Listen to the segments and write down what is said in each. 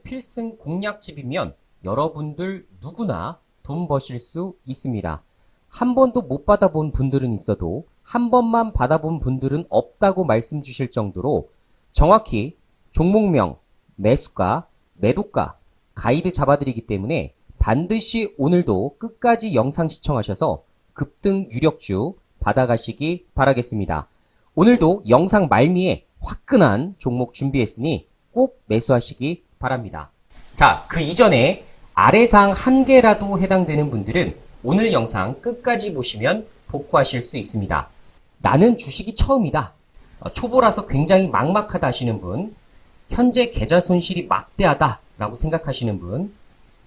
필승 공략집이면 여러분들 누구나 돈 버실 수 있습니다. 한 번도 못 받아본 분들은 있어도 한 번만 받아본 분들은 없다고 말씀 주실 정도로 정확히 종목명, 매수가, 매도가, 가이드 잡아드리기 때문에 반드시 오늘도 끝까지 영상 시청하셔서 급등 유력주 받아가시기 바라겠습니다. 오늘도 영상 말미에 화끈한 종목 준비했으니 꼭 매수하시기 바랍니다. 자, 그 이전에 아래상 한 개라도 해당되는 분들은 오늘 영상 끝까지 보시면 복구하실 수 있습니다. 나는 주식이 처음이다. 초보라서 굉장히 막막하다 하시는 분, 현재 계좌 손실이 막대하다 라고 생각하시는 분,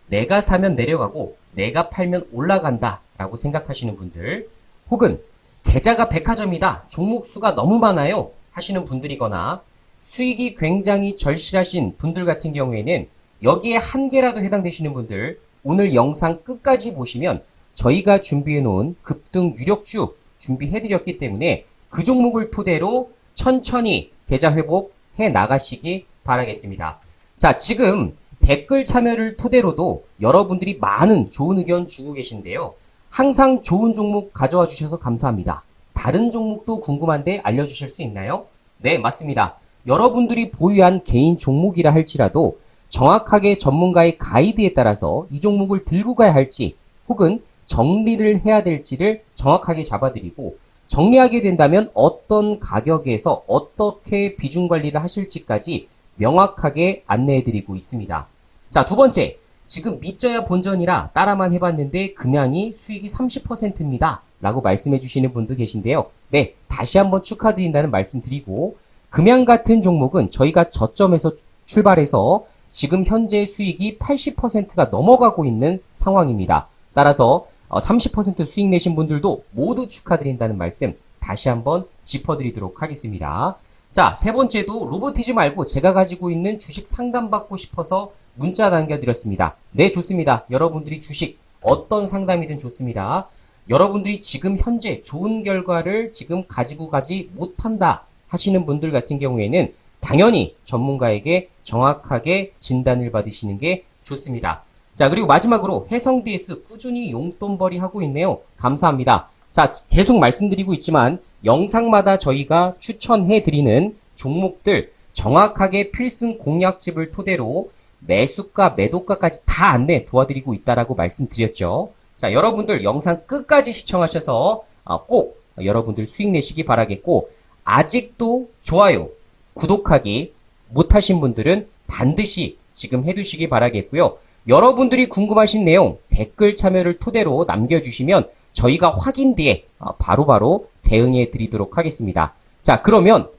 내가 사면 내려가고 내가 팔면 올라간다 라고 생각하시는 분들, 혹은 계좌가 백화점이다, 종목 수가 너무 많아요 하시는 분들이거나 수익이 굉장히 절실하신 분들 같은 경우에는 여기에 한 개라도 해당되시는 분들, 오늘 영상 끝까지 보시면 저희가 준비해 놓은 급등 유력주 준비해 드렸기 때문에 그 종목을 토대로 천천히 계좌 회복해 나가시기 바라겠습니다. 자, 지금 댓글 참여를 토대로도 여러분들이 많은 좋은 의견 주고 계신데요. 항상 좋은 종목 가져와 주셔서 감사합니다. 다른 종목도 궁금한데 알려주실 수 있나요? 네, 맞습니다. 여러분들이 보유한 개인 종목이라 할지라도 정확하게 전문가의 가이드에 따라서 이 종목을 들고 가야 할지 혹은 정리를 해야 될지를 정확하게 잡아드리고, 정리하게 된다면 어떤 가격에서 어떻게 비중 관리를 하실지까지 명확하게 안내해드리고 있습니다. 자, 두 번째, 지금 믿져야 본전이라 따라만 해봤는데 금양이 수익이 30%입니다 라고 말씀해 주시는 분도 계신데요. 네, 다시 한번 축하드린다는 말씀 드리고, 금양 같은 종목은 저희가 저점에서 출발해서 지금 현재 수익이 80%가 넘어가고 있는 상황입니다. 따라서 30% 수익 내신 분들도 모두 축하드린다는 말씀 다시 한번 짚어드리도록 하겠습니다. 자, 세 번째도 로보티즘 말고 제가 가지고 있는 주식 상담받고 싶어서 문자 남겨드렸습니다. 네, 좋습니다. 여러분들이 주식 어떤 상담이든 좋습니다. 여러분들이 지금 현재 좋은 결과를 지금 가지고 가지 못한다 하시는 분들 같은 경우에는 당연히 전문가에게 정확하게 진단을 받으시는 게 좋습니다. 자, 그리고 마지막으로 해성 DS 꾸준히 용돈벌이 하고 있네요. 감사합니다. 자, 계속 말씀드리고 있지만 영상마다 저희가 추천해드리는 종목들 정확하게 필승 공략집을 토대로 매수가, 매도가까지 다 안내 도와드리고 있다라고 말씀드렸죠. 자, 여러분들 영상 끝까지 시청하셔서 꼭 여러분들 수익 내시기 바라겠고, 아직도 좋아요, 구독하기 못하신 분들은 반드시 지금 해두시기 바라겠고요. 여러분들이 궁금하신 내용 댓글 참여를 토대로 남겨주시면 저희가 확인 뒤에 바로바로 대응해 드리도록 하겠습니다. 자, 그러면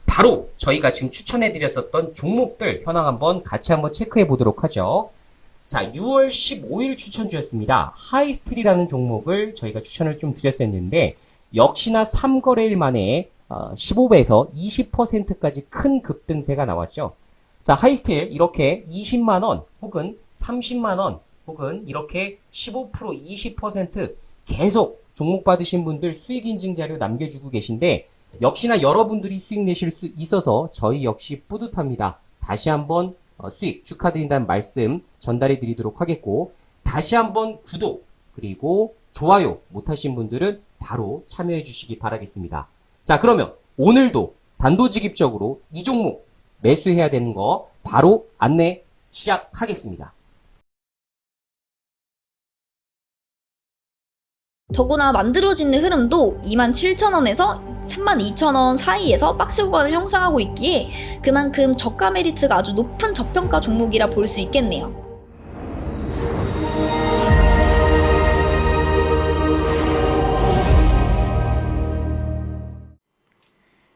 바로 저희가 지금 추천해 드렸었던 종목들 현황 한번 같이 한번 체크해 보도록 하죠. 자, 6월 15일 추천주였습니다. 하이스틸이라는 종목을 저희가 추천을 좀 드렸었는데 역시나 3거래일 만에 15배에서 20%까지 큰 급등세가 나왔죠. 자, 하이스틸 이렇게 20만원 혹은 30만원 혹은 이렇게 15% 20% 계속 종목 받으신 분들 수익 인증 자료 남겨주고 계신데 역시나 여러분들이 수익 내실 수 있어서 저희 역시 뿌듯합니다. 다시 한번 수익 축하드린다는 말씀 전달해 드리도록 하겠고, 다시 한번 구독 그리고 좋아요 못하신 분들은 바로 참여해 주시기 바라겠습니다. 자, 그러면 오늘도 단도직입적으로 이 종목 매수해야 되는 거 바로 안내 시작하겠습니다. 더구나 만들어지는 흐름도 27,000원에서 32,000원 사이에서 박스 구간을 형성하고 있기에 그만큼 저가 메리트가 아주 높은 저평가 종목이라 볼 수 있겠네요.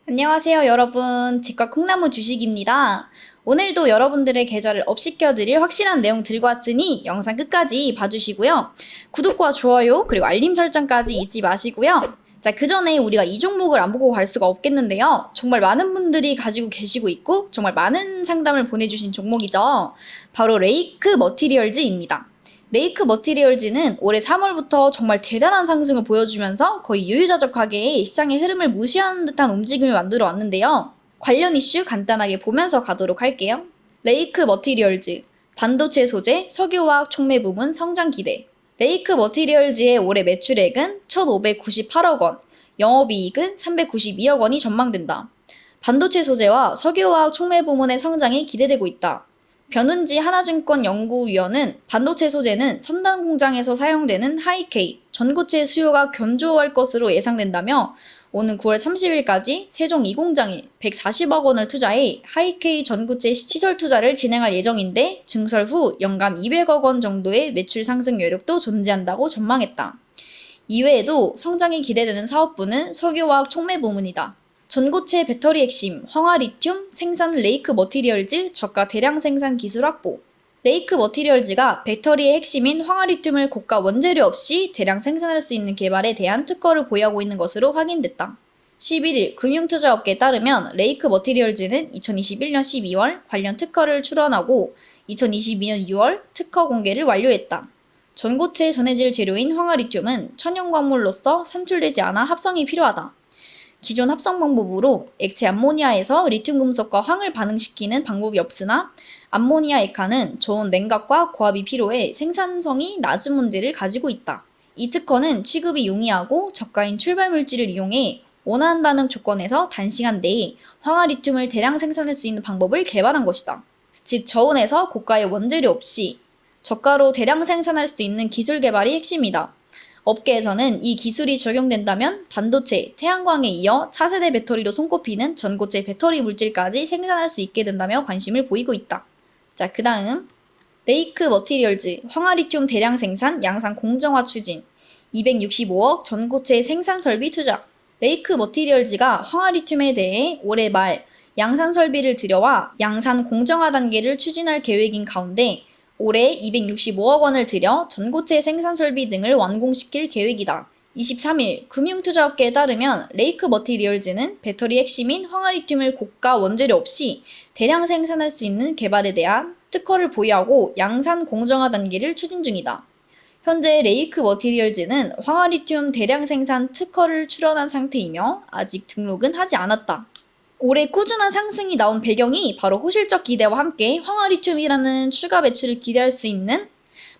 안녕하세요 여러분, 치과 콩나무 주식입니다. 오늘도 여러분들의 계좌를 업시켜드릴 확실한 내용 들고 왔으니 영상 끝까지 봐주시고요. 구독과 좋아요 그리고 알림 설정까지 잊지 마시고요. 자, 그 전에 우리가 이 종목을 안 보고 갈 수가 없겠는데요. 정말 많은 분들이 가지고 계시고 있고 정말 많은 상담을 보내주신 종목이죠. 바로 레이크 머티리얼즈입니다. 레이크 머티리얼즈는 올해 3월부터 정말 대단한 상승을 보여주면서 거의 유유자적하게 시장의 흐름을 무시하는 듯한 움직임을 만들어 왔는데요. 관련 이슈 간단하게 보면서 가도록 할게요. 레이크 머티리얼즈, 반도체 소재, 석유화학 촉매 부문 성장 기대. 레이크 머티리얼즈의 올해 매출액은 1,598억 원, 영업이익은 392억 원이 전망된다. 반도체 소재와 석유화학 촉매 부문의 성장이 기대되고 있다. 변운지 하나증권 연구위원은 반도체 소재는 3단 공장에서 사용되는 하이K, 전고체 수요가 견조할 것으로 예상된다며 오는 9월 30일까지 세종 2공장에 140억 원을 투자해 하이K 전고체 시설 투자를 진행할 예정인데 증설 후 연간 200억 원 정도의 매출 상승 여력도 존재한다고 전망했다. 이외에도 성장이 기대되는 사업부는 석유화학 촉매 부문이다. 전고체 배터리 핵심, 황화리튬 생산 레이크 머티리얼즈 저가 대량 생산 기술 확보. 레이크 머티리얼즈가 배터리의 핵심인 황화리튬을 고가 원재료 없이 대량 생산할 수 있는 개발에 대한 특허를 보유하고 있는 것으로 확인됐다. 11일 금융투자업계에 따르면 레이크 머티리얼즈는 2021년 12월 관련 특허를 출원하고 2022년 6월 특허 공개를 완료했다. 전고체 전해질 재료인 황화리튬은 천연광물로서 산출되지 않아 합성이 필요하다. 기존 합성 방법으로 액체 암모니아에서 리튬 금속과 황을 반응시키는 방법이 없으나 암모니아 액화는 좋은 냉각과 고압이 필요해 생산성이 낮은 문제를 가지고 있다. 이 특허는 취급이 용이하고 저가인 출발 물질을 이용해 원하는 반응 조건에서 단시간 내에 황화리튬을 대량 생산할 수 있는 방법을 개발한 것이다. 즉 저온에서 고가의 원재료 없이 저가로 대량 생산할 수 있는 기술 개발이 핵심이다. 업계에서는 이 기술이 적용된다면 반도체, 태양광에 이어 차세대 배터리로 손꼽히는 전고체 배터리 물질까지 생산할 수 있게 된다며 관심을 보이고 있다. 자, 그 다음 레이크 머티리얼즈 황화리튬 대량 생산 양산 공정화 추진 265억 전고체 생산 설비 투자. 레이크 머티리얼즈가 황화리튬에 대해 올해 말 양산 설비를 들여와 양산 공정화 단계를 추진할 계획인 가운데 올해 265억 원을 들여 전고체 생산 설비 등을 완공시킬 계획이다. 23일 금융투자업계에 따르면 레이크 머티리얼즈는 배터리 핵심인 황화리튬을 고가 원재료 없이 대량 생산할 수 있는 개발에 대한 특허를 보유하고 양산 공정화 단계를 추진 중이다. 현재 레이크 머티리얼즈는 황화리튬 대량 생산 특허를 출원한 상태이며 아직 등록은 하지 않았다. 올해 꾸준한 상승이 나온 배경이 바로 호실적 기대와 함께 황화리튬이라는 추가 매출을 기대할 수 있는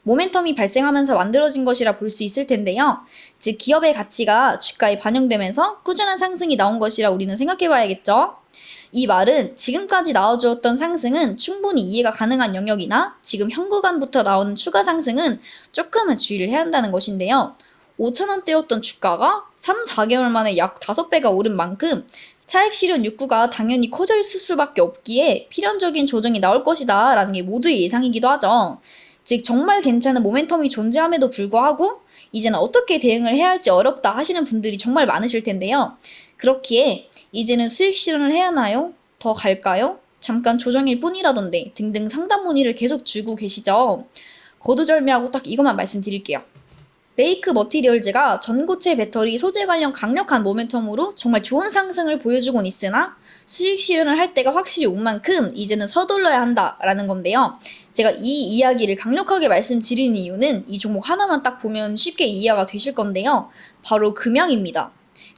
모멘텀이 발생하면서 만들어진 것이라 볼 수 있을 텐데요. 즉 기업의 가치가 주가에 반영되면서 꾸준한 상승이 나온 것이라 우리는 생각해봐야겠죠. 이 말은 지금까지 나와주었던 상승은 충분히 이해가 가능한 영역이나 지금 현 구간부터 나오는 추가 상승은 조금은 주의를 해야 한다는 것인데요. 5,000원대였던 주가가 3, 4개월 만에 약 5배가 오른 만큼 차익 실현 욕구가 당연히 커져 있을 수밖에 없기에 필연적인 조정이 나올 것이다 라는 게 모두의 예상이기도 하죠. 즉 정말 괜찮은 모멘텀이 존재함에도 불구하고 이제는 어떻게 대응을 해야 할지 어렵다 하시는 분들이 정말 많으실 텐데요. 그렇기에 이제는 수익 실현을 해야 하나요? 더 갈까요? 잠깐 조정일 뿐이라던데 등등 상담 문의를 계속 주고 계시죠. 거두절미하고 딱 이것만 말씀드릴게요. 레이크 머티리얼즈가 전고체 배터리 소재 관련 강력한 모멘텀으로 정말 좋은 상승을 보여주곤 있으나 수익 실현을 할 때가 확실히 온 만큼 이제는 서둘러야 한다라는 건데요. 제가 이 이야기를 강력하게 말씀드리는 이유는 이 종목 하나만 딱 보면 쉽게 이해가 되실 건데요. 바로 금양입니다.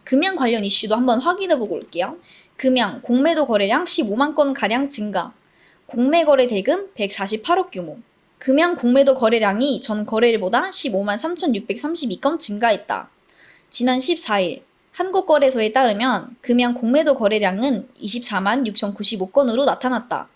금양 관련 이슈도 한번 확인해보고 올게요. 금양 공매도 거래량 15만 건가량 증가, 공매 거래 대금 148억 규모. 금양 공매도 거래량이 전 거래일보다 15만 3,632건 증가했다. 지난 14일 한국거래소에 따르면 금양 공매도 거래량은 24만 6,095건으로 나타났다.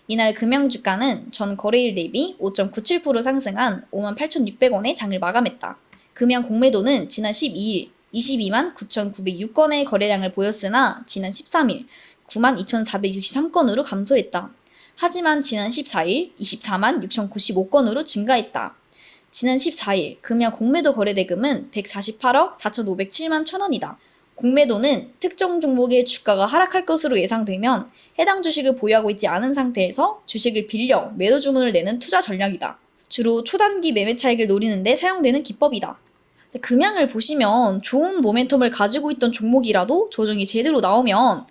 이날 금양 주가는 전 거래일 대비 5.97% 상승한 5만 8,600원에 장을 마감했다. 금양 공매도는 지난 12일 22만 9,906건의 거래량을 보였으나 지난 13일 9만 2,463건으로 감소했다. 하지만 지난 14일 24만 6,095건으로 증가했다. 지난 14일 금양 공매도 거래대금은 148억 4,507만 1,000원이다. 공매도는 특정 종목의 주가가 하락할 것으로 예상되면 해당 주식을 보유하고 있지 않은 상태에서 주식을 빌려 매도 주문을 내는 투자 전략이다. 주로 초단기 매매 차익을 노리는 데 사용되는 기법이다. 금양을 보시면 좋은 모멘텀을 가지고 있던 종목이라도 조정이 제대로 나오면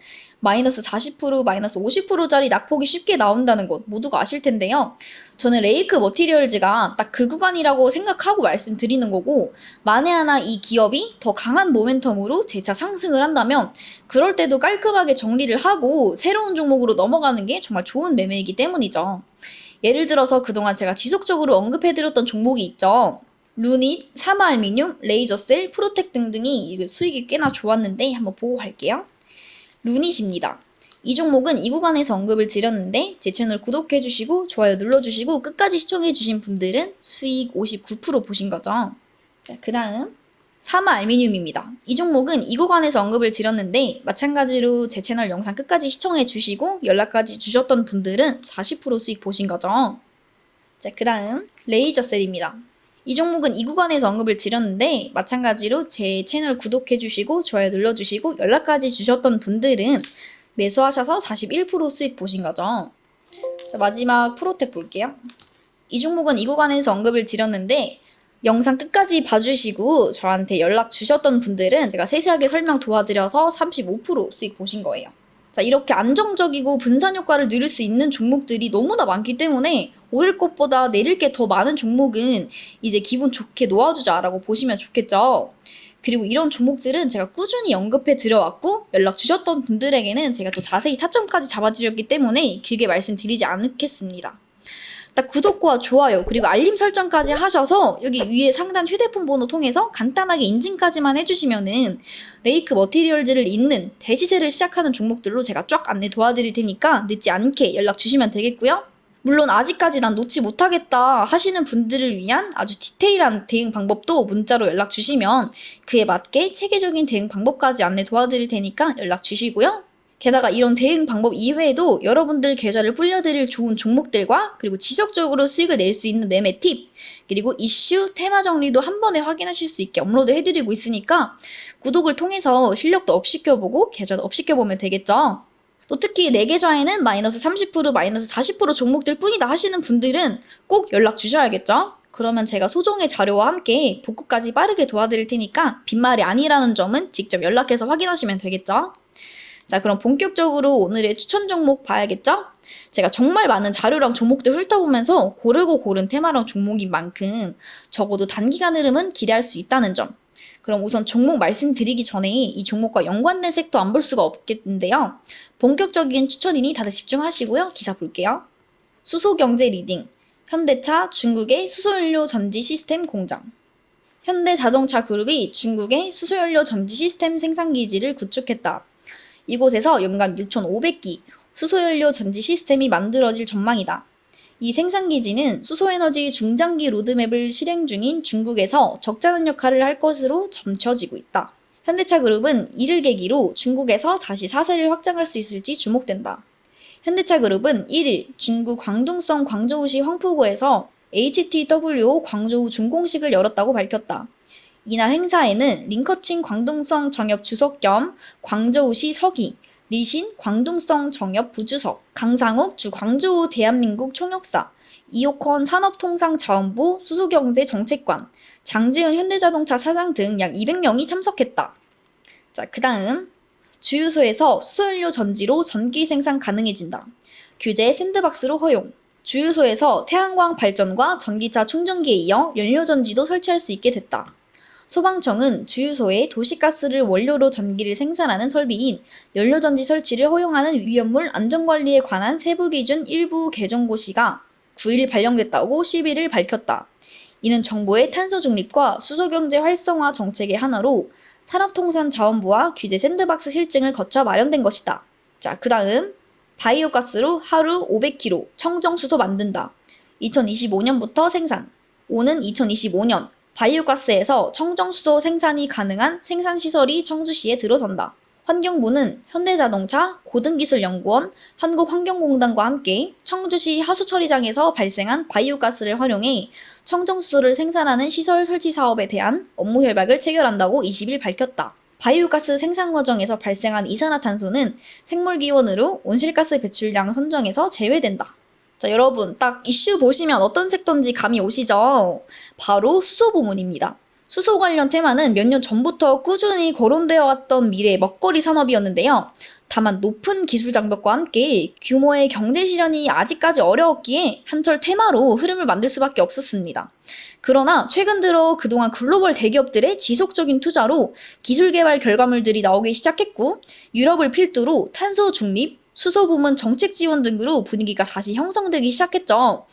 마이너스 40%, 마이너스 50%짜리 낙폭이 쉽게 나온다는 것 모두가 아실 텐데요. 저는 레이크 머티리얼즈가 딱 그 구간이라고 생각하고 말씀드리는 거고, 만에 하나 이 기업이 더 강한 모멘텀으로 재차 상승을 한다면 그럴 때도 깔끔하게 정리를 하고 새로운 종목으로 넘어가는 게 정말 좋은 매매이기 때문이죠. 예를 들어서 그동안 제가 지속적으로 언급해드렸던 종목이 있죠. 루닛, 사마알미늄, 레이저셀, 프로텍 등등이 수익이 꽤나 좋았는데 한번 보고 갈게요. 루닛입니다. 이 종목은 이 구간에서 언급을 드렸는데 제 채널 구독해주시고 좋아요 눌러주시고 끝까지 시청해주신 분들은 수익 59% 보신 거죠. 자, 그 다음 사마알미늄입니다. 이 종목은 이 구간에서 언급을 드렸는데 마찬가지로 제 채널 영상 끝까지 시청해주시고 연락까지 주셨던 분들은 40% 수익 보신 거죠. 자, 그 다음 레이저셀입니다. 이 종목은 이 구간에서 언급을 드렸는데 마찬가지로 제 채널 구독해주시고 좋아요 눌러주시고 연락까지 주셨던 분들은 매수하셔서 41% 수익 보신 거죠. 자, 마지막 프로텍 볼게요. 이 종목은 이 구간에서 언급을 드렸는데 영상 끝까지 봐주시고 저한테 연락 주셨던 분들은 제가 세세하게 설명 도와드려서 35% 수익 보신 거예요. 자, 이렇게 안정적이고 분산 효과를 누릴 수 있는 종목들이 너무나 많기 때문에 오를 것보다 내릴 게 더 많은 종목은 이제 기분 좋게 놓아주자라고 보시면 좋겠죠. 그리고 이런 종목들은 제가 꾸준히 언급해 드려왔고 연락 주셨던 분들에게는 제가 또 자세히 타점까지 잡아드렸기 때문에 길게 말씀드리지 않겠습니다. 딱 구독과 좋아요 그리고 알림 설정까지 하셔서 여기 위에 상단 휴대폰 번호 통해서 간단하게 인증까지만 해주시면은 레이크 머티리얼즈를 잇는 대시세를 시작하는 종목들로 제가 쫙 안내 도와드릴 테니까 늦지 않게 연락 주시면 되겠고요. 물론 아직까지 난 놓지 못하겠다 하시는 분들을 위한 아주 디테일한 대응 방법도 문자로 연락 주시면 그에 맞게 체계적인 대응 방법까지 안내 도와드릴 테니까 연락 주시고요. 게다가 이런 대응 방법 이외에도 여러분들 계좌를 불려드릴 좋은 종목들과 그리고 지속적으로 수익을 낼 수 있는 매매 팁 그리고 이슈, 테마 정리도 한 번에 확인하실 수 있게 업로드 해드리고 있으니까 구독을 통해서 실력도 업시켜보고 계좌도 업시켜보면 되겠죠. 또 특히 내 계좌에는 마이너스 30%, 마이너스 40% 종목들 뿐이다 하시는 분들은 꼭 연락 주셔야겠죠. 그러면 제가 소정의 자료와 함께 복구까지 빠르게 도와드릴 테니까 빈말이 아니라는 점은 직접 연락해서 확인하시면 되겠죠. 자, 그럼 본격적으로 오늘의 추천 종목 봐야겠죠? 제가 정말 많은 자료랑 종목들 훑어보면서 고르고 고른 테마랑 종목인 만큼 적어도 단기간 흐름은 기대할 수 있다는 점. 그럼 우선 종목 말씀드리기 전에 이 종목과 연관된 섹터 안 볼 수가 없겠는데요. 본격적인 추천이니 다들 집중하시고요. 기사 볼게요. 수소경제 리딩, 현대차 중국의 수소연료 전지 시스템 공장. 현대자동차 그룹이 중국의 수소연료 전지 시스템 생산기지를 구축했다. 이곳에서 연간 6,500기 수소연료 전지 시스템이 만들어질 전망이다. 이 생산기지는 수소에너지 중장기 로드맵을 실행 중인 중국에서 적자는 역할을 할 것으로 점쳐지고 있다. 현대차그룹은 이를 계기로 중국에서 다시 사세를 확장할 수 있을지 주목된다. 현대차그룹은 1일 중국 광둥성 광저우시 황푸구에서 HTWO 광저우 준공식을 열었다고 밝혔다. 이날 행사에는 링커칭 광둥성 정협 주석 겸 광저우시 서기, 리신 광둥성 정협 부주석, 강상욱 주 광저우 대한민국 총역사, 이옥헌 산업통상자원부 수소경제 정책관, 장지은 현대자동차 사장 등 약 200명이 참석했다. 자, 그 다음 주유소에서 수소연료 전지로 전기 생산 가능해진다. 규제 샌드박스로 허용. 주유소에서 태양광 발전과 전기차 충전기에 이어 연료전지도 설치할 수 있게 됐다. 소방청은 주유소에 도시가스를 원료로 전기를 생산하는 설비인 연료전지 설치를 허용하는 위험물 안전관리에 관한 세부기준 일부 개정고시가 9일 발령됐다고 11일 밝혔다. 이는 정부의 탄소 중립과 수소경제 활성화 정책의 하나로 산업통상자원부와 규제 샌드박스 실증을 거쳐 마련된 것이다. 자, 그 다음 바이오가스로 하루 500kg 청정수소 만든다. 2025년부터 생산. 오는 2025년 바이오가스에서 청정수소 생산이 가능한 생산시설이 청주시에 들어선다. 환경부는 현대자동차, 고등기술연구원, 한국환경공단과 함께 청주시 하수처리장에서 발생한 바이오가스를 활용해 청정수소를 생산하는 시설 설치 사업에 대한 업무 협약을 체결한다고 20일 밝혔다. 바이오가스 생산 과정에서 발생한 이산화탄소는 생물기원으로 온실가스 배출량 선정에서 제외된다. 자, 여러분 딱 이슈 보시면 어떤 섹터인지 감이 오시죠? 바로 수소 부문입니다. 수소 관련 테마는 몇 년 전부터 꾸준히 거론되어 왔던 미래의 먹거리 산업이었는데요. 다만 높은 기술 장벽과 함께 규모의 경제 실현이 아직까지 어려웠기에 한철 테마로 흐름을 만들 수밖에 없었습니다. 그러나 최근 들어 그동안 글로벌 대기업들의 지속적인 투자로 기술 개발 결과물들이 나오기 시작했고, 유럽을 필두로 탄소 중립, 수소 부문 정책 지원 등으로 분위기가 다시 형성되기 시작했죠.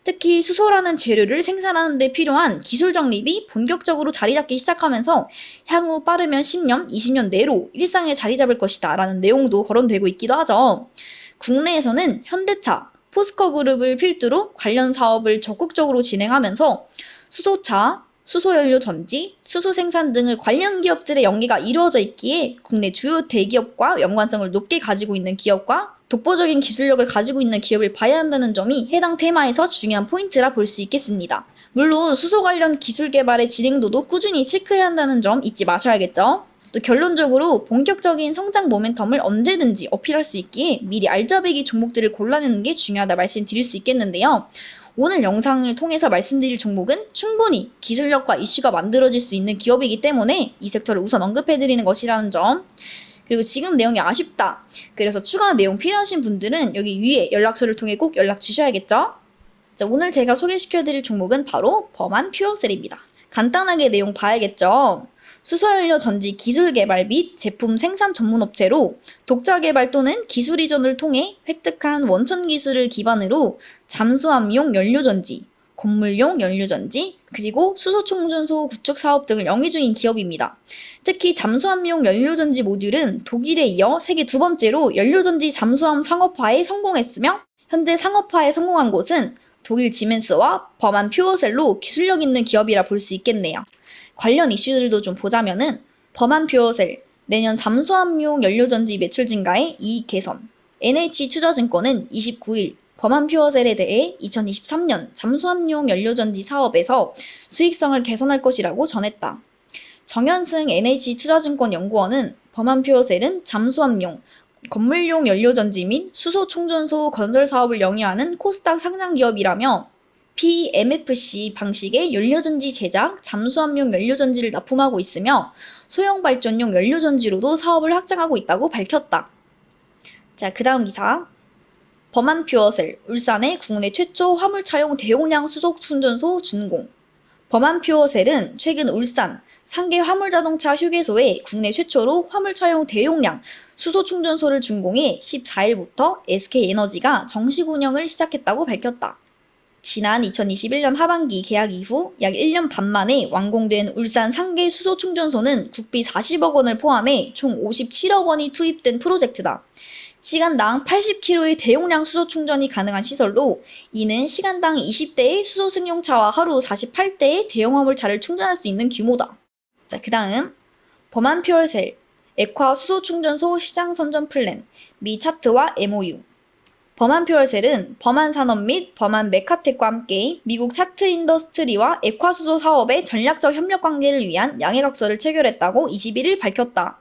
특히 수소라는 재료를 생산하는 데 필요한 기술 정립이 본격적으로 자리 잡기 시작하면서 향후 빠르면 10년, 20년 내로 일상에 자리 잡을 것이다 라는 내용도 거론되고 있기도 하죠. 국내에서는 현대차, 포스코 그룹을 필두로 관련 사업을 적극적으로 진행하면서 수소차, 수소연료 전지, 수소 생산 등을 관련 기업들의 연계가 이루어져 있기에 국내 주요 대기업과 연관성을 높게 가지고 있는 기업과 독보적인 기술력을 가지고 있는 기업을 봐야 한다는 점이 해당 테마에서 중요한 포인트라 볼 수 있겠습니다. 물론 수소 관련 기술 개발의 진행도도 꾸준히 체크해야 한다는 점 잊지 마셔야겠죠. 또 결론적으로 본격적인 성장 모멘텀을 언제든지 어필할 수 있기에 미리 알짜배기 종목들을 골라내는 게 중요하다 말씀드릴 수 있겠는데요. 오늘 영상을 통해서 말씀드릴 종목은 충분히 기술력과 이슈가 만들어질 수 있는 기업이기 때문에 이 섹터를 우선 언급해드리는 것이라는 점. 그리고 지금 내용이 아쉽다, 그래서 추가 내용 필요하신 분들은 여기 위에 연락처를 통해 꼭 연락 주셔야겠죠. 자, 오늘 제가 소개시켜드릴 종목은 바로 범한 퓨어셀입니다. 간단하게 내용 봐야겠죠. 수소연료 전지 기술 개발 및 제품 생산 전문 업체로 독자 개발 또는 기술 이전을 통해 획득한 원천 기술을 기반으로 잠수함용 연료전지, 건물용 연료전지, 그리고 수소충전소 구축 사업 등을 영위 중인 기업입니다. 특히 잠수함용 연료전지 모듈은 독일에 이어 세계 두 번째로 연료전지 잠수함 상업화에 성공했으며, 현재 상업화에 성공한 곳은 독일 지멘스와 범한 퓨어셀로 기술력 있는 기업이라 볼 수 있겠네요. 관련 이슈들도 좀 보자면은 범한 퓨어셀, 내년 잠수함용 연료전지 매출 증가에 이익 개선. NH투자증권은 29일 범한 퓨어셀에 대해 2023년 잠수함용 연료전지 사업에서 수익성을 개선할 것이라고 전했다. 정현승 NH투자증권 연구원은 범한 퓨어셀은 잠수함용, 건물용 연료전지 및 수소충전소 건설 사업을 영위하는 코스닥 상장 기업이라며 PMFC 방식의 연료전지 제작, 잠수함용 연료전지를 납품하고 있으며 소형 발전용 연료전지로도 사업을 확장하고 있다고 밝혔다. 자, 그 다음 기사. 범한 퓨어셀, 울산의 국내 최초 화물차용 대용량 수소충전소 준공. 범한 퓨어셀은 최근 울산 상계 화물자동차 휴게소에 국내 최초로 화물차용 대용량 수소충전소를 준공해 14일부터 SK에너지가 정식 운영을 시작했다고 밝혔다. 지난 2021년 하반기 계약 이후 약 1년 반 만에 완공된 울산 상계 수소충전소는 국비 40억 원을 포함해 총 57억 원이 투입된 프로젝트다. 시간당 80km의 대용량 수소 충전이 가능한 시설로, 이는 시간당 20대의 수소 승용차와 하루 48대의 대형 화물차를 충전할 수 있는 규모다. 자, 그 다음 범한 퓨어셀, 액화 수소 충전소 시장 선전 플랜, 미 차트와 MOU. 범한 퓨어셀은 범한 산업 및 범한 메카텍과 함께 미국 차트 인더스트리와 액화 수소 사업의 전략적 협력 관계를 위한 양해각서를 체결했다고 21일 밝혔다.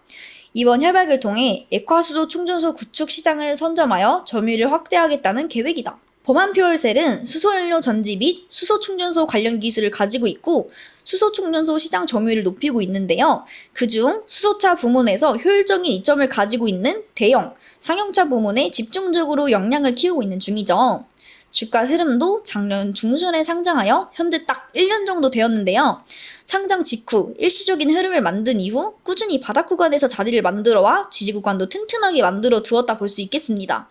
이번 협약을 통해 액화수소 충전소 구축 시장을 선점하여 점유율을 확대하겠다는 계획이다. 범한 퓨얼셀은 수소연료 전지 및 수소충전소 관련 기술을 가지고 있고 수소충전소 시장 점유율을 높이고 있는데요. 그중 수소차 부문에서 효율적인 이점을 가지고 있는 대형, 상용차 부문에 집중적으로 역량을 키우고 있는 중이죠. 주가 흐름도 작년 중순에 상장하여 현재 딱 1년 정도 되었는데요. 상장 직후 일시적인 흐름을 만든 이후 꾸준히 바닥 구간에서 자리를 만들어와 지지 구간도 튼튼하게 만들어 두었다 볼 수 있겠습니다.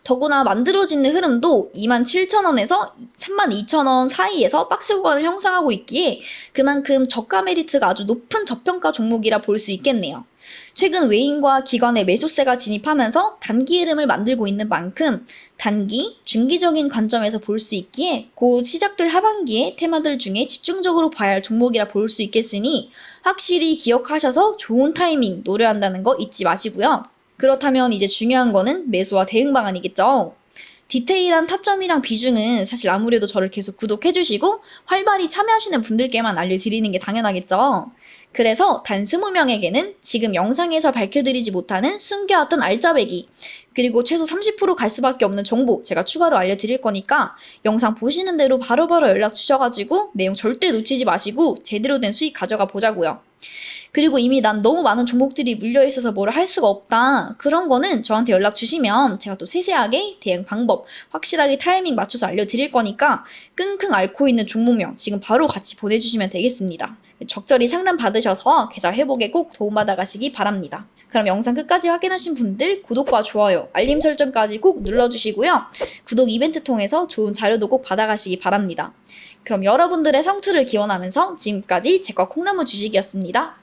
더구나 만들어지는 흐름도 27,000원에서 32,000원 사이에서 박스 구간을 형성하고 있기에 그만큼 저가 메리트가 아주 높은 저평가 종목이라 볼 수 있겠네요. 최근 외인과 기관의 매수세가 진입하면서 단기 흐름을 만들고 있는 만큼 단기, 중기적인 관점에서 볼 수 있기에 곧 시작될 하반기의 테마들 중에 집중적으로 봐야 할 종목이라 볼 수 있겠으니 확실히 기억하셔서 좋은 타이밍 노려한다는 거 잊지 마시고요. 그렇다면 이제 중요한 거는 매수와 대응 방안이겠죠. 디테일한 타점이랑 비중은 사실 아무래도 저를 계속 구독해주시고 활발히 참여하시는 분들께만 알려드리는 게 당연하겠죠. 그래서 단 20명에게는 지금 영상에서 밝혀드리지 못하는 숨겨왔던 알짜배기, 그리고 최소 30% 갈 수밖에 없는 정보 제가 추가로 알려드릴 거니까 영상 보시는 대로 바로바로 연락 주셔가지고 내용 절대 놓치지 마시고 제대로 된 수익 가져가 보자고요. 그리고 이미 난 너무 많은 종목들이 물려있어서 뭐를 할 수가 없다. 그런 거는 저한테 연락 주시면 제가 또 세세하게 대응 방법, 확실하게 타이밍 맞춰서 알려드릴 거니까 끙끙 앓고 있는 종목명 지금 바로 같이 보내주시면 되겠습니다. 적절히 상담 받으셔서 계좌 회복에 꼭 도움받아 가시기 바랍니다. 그럼 영상 끝까지 확인하신 분들 구독과 좋아요, 알림 설정까지 꼭 눌러주시고요. 구독 이벤트 통해서 좋은 자료도 꼭 받아가시기 바랍니다. 그럼 여러분들의 성투를 기원하면서 지금까지 제과 콩나무 주식이었습니다.